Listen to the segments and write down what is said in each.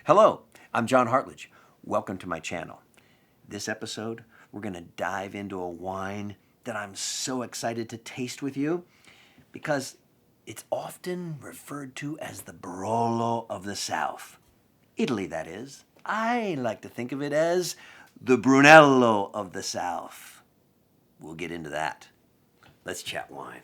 Hello, I'm John Hartlage. Welcome to my channel. This episode, we're going to dive into a wine that I'm so excited to taste with you because it's often referred to as the Barolo of the South. Italy, that is. I like to think of it as the Brunello of the South. We'll get into that. Let's chat wine.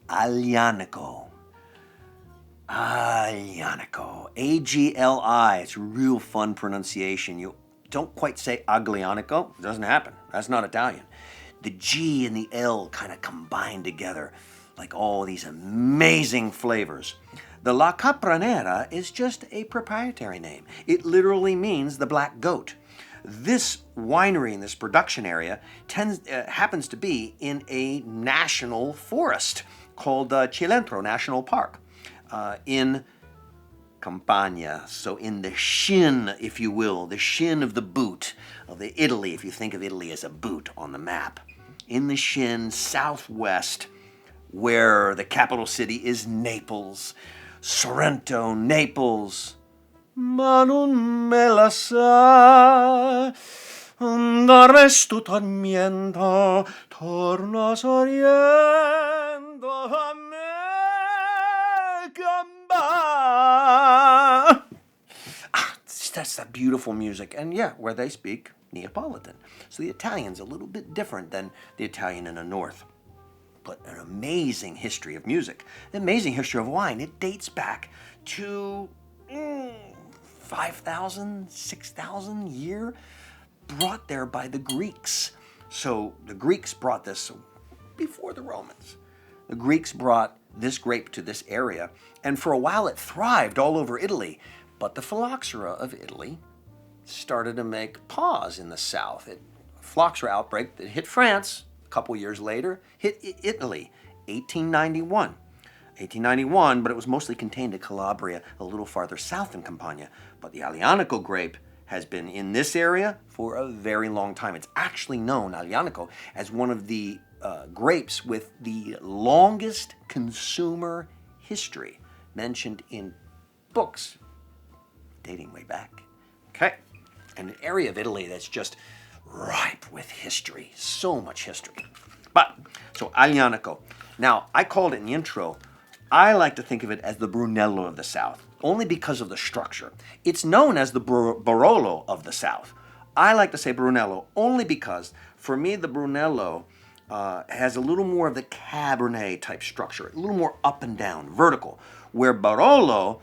Aglianico. Aglianico. A-G-L-I. It's a real fun pronunciation. You don't quite say Aglianico. It doesn't happen. That's not Italian. The G and the L kind of combine together like all these amazing flavors. The La Capranera is just a proprietary name. It literally means the black goat. This winery in this production area happens to be in a national forest called Cilento National Park in Campania. So in the shin, if you will, the shin of the boot of the Italy, if you think of Italy as a boot on the map. In the shin, southwest, where the capital city is Naples. Sorrento, Naples. Ma non me la sa, da resto tormento, torna Sorrento a me gamba. That's that beautiful music. And yeah, where they speak Neapolitan. So the Italian's a little bit different than the Italian in the north. But an amazing history of music, an amazing history of wine. It dates back to 5,000, 6,000 year, brought there by the Greeks. So the Greeks brought this before the Romans. The Greeks brought this grape to this area, and for a while it thrived all over Italy. But the Phylloxera of Italy started to make pause in the south. Phylloxera outbreak that hit France a couple years later, hit Italy, 1891. 1891, but it was mostly contained to Calabria, a little farther south in Campania. But the Aglianico grape has been in this area for a very long time. It's actually known, Aglianico, as one of the grapes with the longest consumer history mentioned in books dating way back. Okay, and an area of Italy that's just ripe with history, so much history. But, so Aglianico. Now, I called it in the intro, I like to think of it as the Brunello of the South, only because of the structure. It's known as the Barolo of the South. I like to say Brunello only because, for me, the Brunello has a little more of the Cabernet type structure, a little more up and down, vertical, where Barolo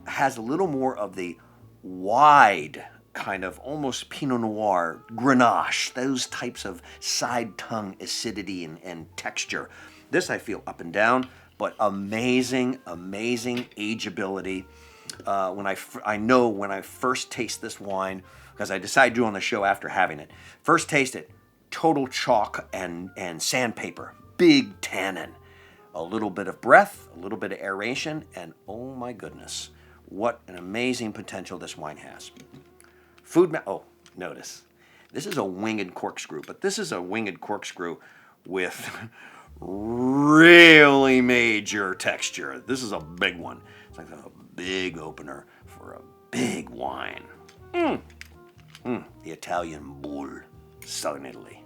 has a little more of the wide kind of almost Pinot Noir, Grenache, those types of side tongue acidity and texture. This I feel up and down, but amazing, amazing ageability. I know when I first taste this wine, because I decided to do on the show after having it. First taste it, total chalk and sandpaper, big tannin, a little bit of breath, a little bit of aeration, and oh my goodness, what an amazing potential this wine has. Notice, this is a winged corkscrew, but this is a winged corkscrew with really major texture. This is a big one. It's like a big opener for a big wine. The Italian bull, southern Italy.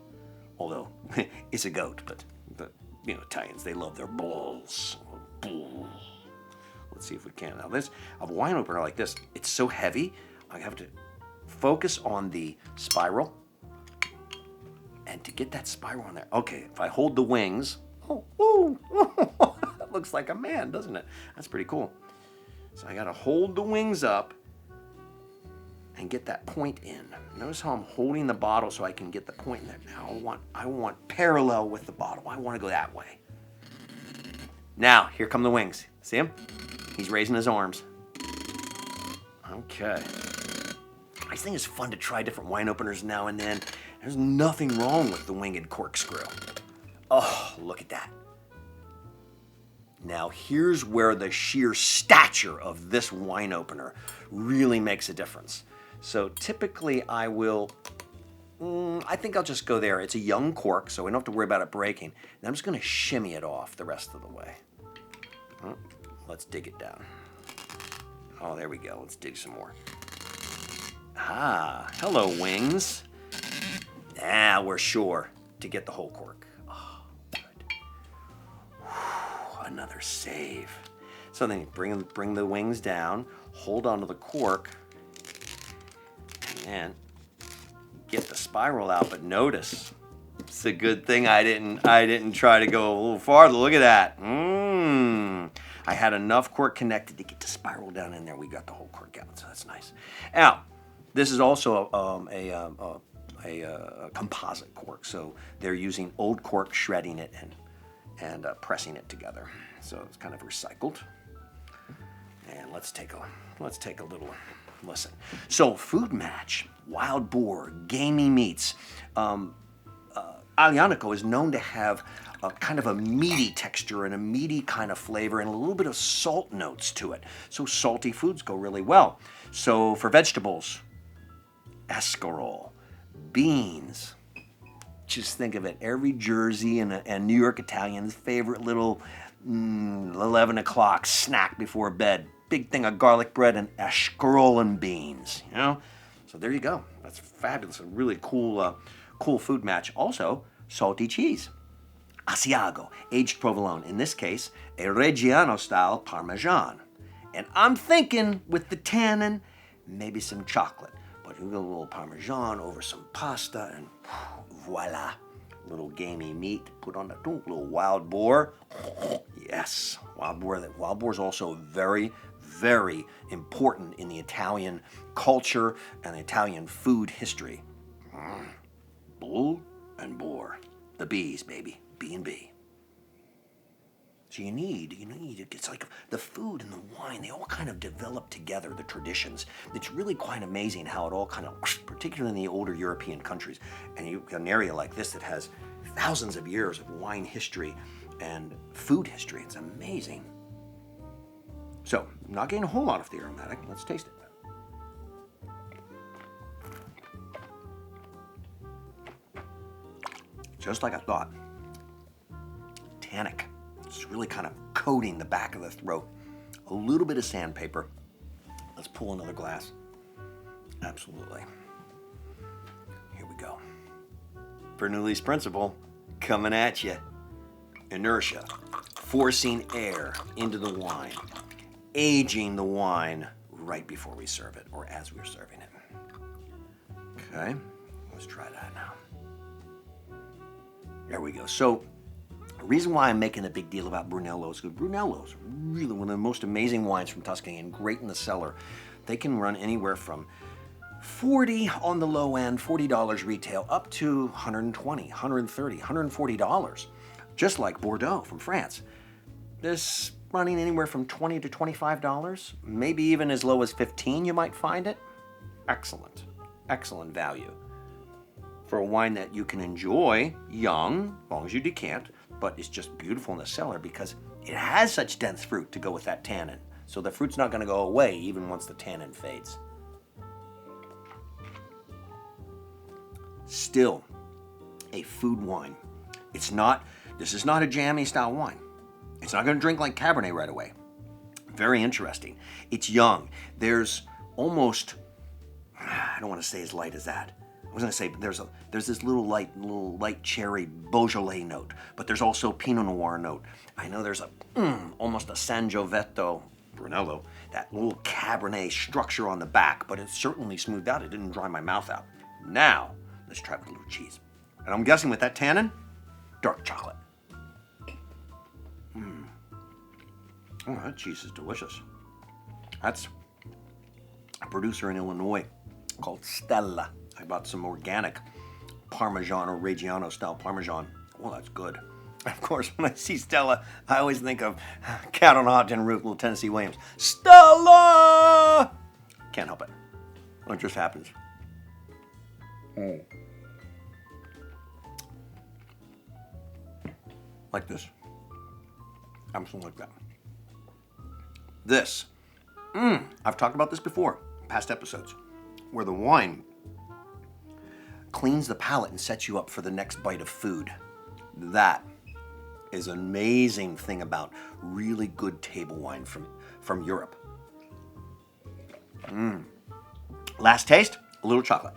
Although it's a goat, but Italians, they love their bulls. Bull. Let's see if we can. Now this, a wine opener like this, it's so heavy, I have to focus on the spiral, and to get that spiral on there. Okay, if I hold the wings, that looks like a man, doesn't it? That's pretty cool. So I gotta hold the wings up and get that point in. Notice how I'm holding the bottle so I can get the point in there. Now I want parallel with the bottle. I want to go that way. Now, here come the wings. See him? He's raising his arms. Okay. I think it's fun to try different wine openers now and then There's nothing wrong with the winged corkscrew. Oh, look at that. Now here's where the sheer stature of this wine opener really makes a difference. So typically I think I'll just go there. It's a young cork, so we don't have to worry about it breaking. And I'm just going to shimmy it off the rest of the way. Let's dig it down. Oh, there we go. Let's dig some more. Ah, hello, wings. Now we're sure to get the whole cork. Oh, good. Whew, another save. So then you bring the wings down, hold onto the cork, and get the spiral out. But notice, it's a good thing I didn't try to go a little farther. Look at that. I had enough cork connected to get the spiral down in there. We got the whole cork out, so that's nice. Now, this is also a composite cork, so they're using old cork, shredding it and pressing it together. So it's kind of recycled. And let's take a little listen. So food match, wild boar, gamey meats. Aglianico is known to have a kind of a meaty texture and a meaty kind of flavor and a little bit of salt notes to it. So salty foods go really well. So for vegetables, escarole, beans. Just think of it, every Jersey and New York Italian's favorite little 11 o'clock snack before bed. Big thing of garlic bread and escarole and beans, you know? So there you go. That's fabulous. A really cool food match. Also, salty cheese. Asiago, aged provolone. In this case, a Reggiano-style Parmesan. And I'm thinking with the tannin, maybe some chocolate. But you get a little Parmesan over some pasta and voila. Little gamey meat, put on the little wild boar. Yes, wild boar. Wild boar is also very, very important in the Italian culture and Italian food history. Bull and boar. The bees, baby. B&B. So you need, it's like the food and the wine, they all kind of develop together, the traditions. It's really quite amazing how it all kind of, particularly in the older European countries, and you've got an area like this that has thousands of years of wine history and food history. It's amazing. So, I'm not getting a whole lot of the aromatic. Let's taste it. Just like I thought. Tannic. It's really kind of coating the back of the throat. A little bit of sandpaper. Let's pull another glass. Absolutely. Here we go. Bernoulli's principle coming at you. Inertia. Forcing air into the wine. Aging the wine right before we serve it, or as we're serving it. Okay, let's try that now. There we go. So, the reason why I'm making a big deal about Brunello is because Brunello is really one of the most amazing wines from Tuscany and great in the cellar. They can run anywhere from $40 on the low end, $40 retail, up to $120, $130, $140, just like Bordeaux from France. This running anywhere from $20 to $25, maybe even as low as $15 you might find it. Excellent, excellent value for a wine that you can enjoy young, as long as you decant, but it's just beautiful in the cellar because it has such dense fruit to go with that tannin. So the fruit's not going to go away even once the tannin fades. Still, a food wine. This is not a jammy style wine. It's not going to drink like Cabernet right away. Very interesting. It's young. There's almost, I don't want to say as light as that. I was going to say, but there's this little light cherry Beaujolais note, but there's also Pinot Noir note. I know there's almost a Sangiovese Brunello, that little Cabernet structure on the back, but it's certainly smoothed out. It didn't dry my mouth out. Now, let's try with a little cheese. And I'm guessing with that tannin, dark chocolate. Oh, that cheese is delicious. That's a producer in Illinois called Stella. I bought some organic Parmesan or Reggiano style Parmesan. Oh, that's good. Of course, when I see Stella, I always think of Cat on a Hot Tin Roof, little Tennessee Williams. Stella! Can't help it. It just happens. like this. Absolutely like that. This, I've talked about this before, past episodes, where the wine cleans the palate and sets you up for the next bite of food. That is an amazing thing about really good table wine from Europe. Last taste, a little chocolate.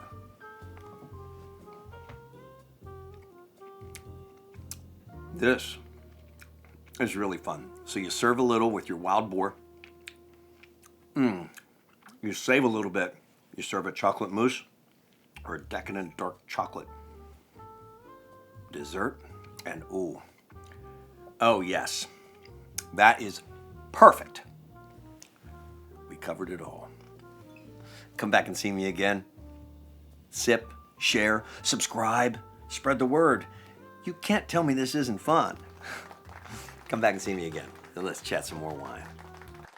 This is really fun. So you serve a little with your wild boar. You save a little bit. You serve a chocolate mousse or a decadent dark chocolate dessert. And oh yes, that is perfect. We covered it all. Come back and see me again. Sip, share, subscribe, spread the word. You can't tell me this isn't fun. Come back and see me again, and let's chat some more wine.